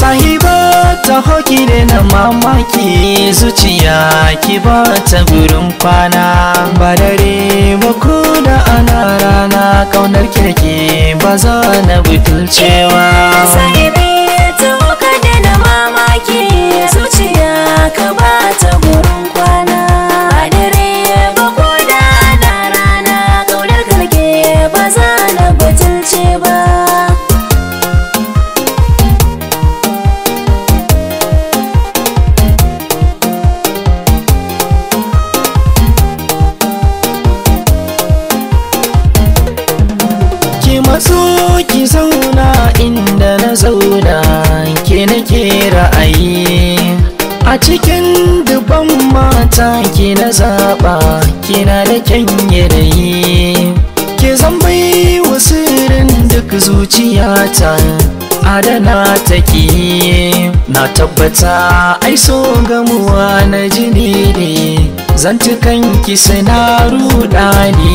Sahiba ta hoki da na mamaki, zuciya ki ba ta gurin kwana. Ba dare ba ko da ana rana, kaunar kirki ba za na butulcewa. Sahibi ta hoka da na mamaki, zuciya ka ba ta gurin kwana. Ba dare ba ko da ana rana, kaunar kirki ba za na butulce ba. Matso ki zauna inda na zauna, ke nake ra'ayi. A cikin dubban mata ki na zaɓa, kina da kyan yanayi. Ke zan bai wa sirrin duk zuciyata, adana take. Na tabbata ai so gamuwa na jini ne, zantukan ki suna ruɗa ne.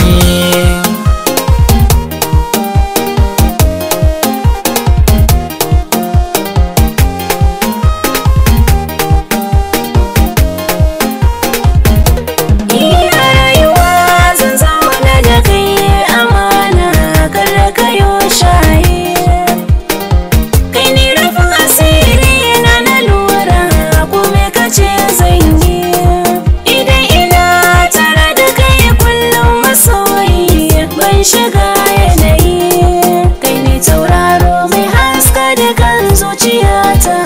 Shiga yanayi, kai ne tauraro mai haska da kan zuciyata,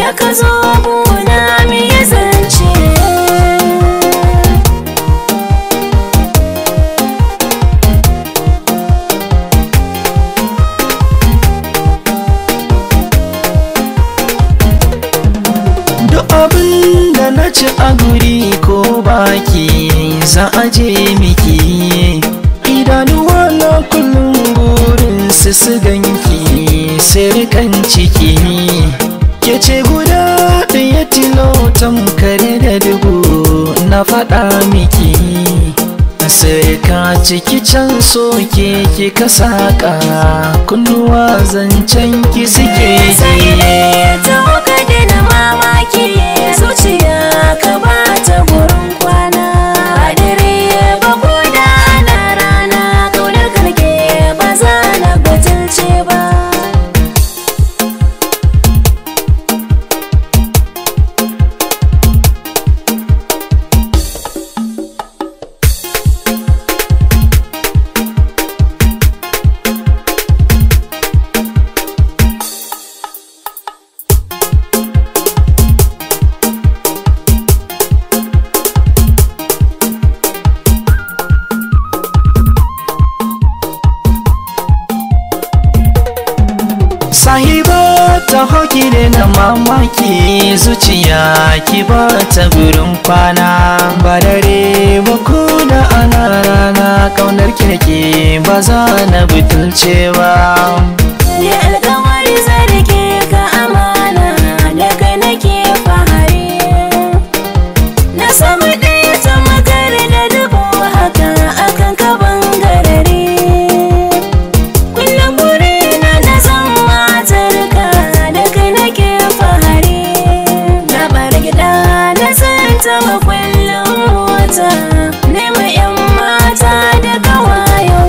ya ka zo buna mai ya zance. Duk abin da na ci a guri ko baki za a je miki. Idanuwa na kullum burin su ganki, sirkan ciki. Ke ce guda ɗaya tilo tamkar da dubu, na faɗa miki. Sirka ciki can soke ki ka saƙa, kunnuwa zancen ki suke ji. Ta hoka da na mamaki, zuciya ka ba ta gurin kwana. Ba dare ba ko da ana rana, kaunar karke ba za na butulce ba. Sahiba ta hoki da na mamaki, zuciya ki ba ta gurin kwana. Ba dare ba ko da ana rana, kaunar kirki ba za na butulcewa. Ni alƙawari zan rike ka amana, daga nake fahari. Na samu ɗaya ta makar da dubu haka akan ka bangarare. Kullum burina na zan matarka, daga nake fahari. Na bar gida na zanta makullin mota, nema 'yan mata da ƙawayen.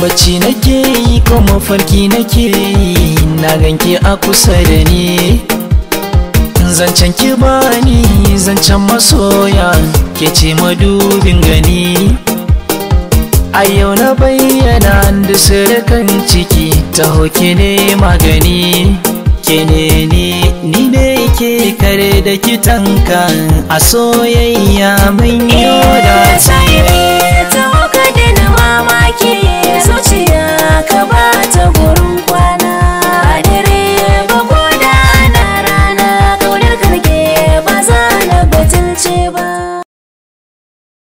Bacci nake yi ko mafarki nake yi, na ganke a kusa da ni. Zancen ki bani zancen masoya, ke ce madubin gani. A yau na bayyana da sirkan ciki, ta hoke ne magani. Ke ne ni ne ke kare da kitanka, a soyayya mun yi da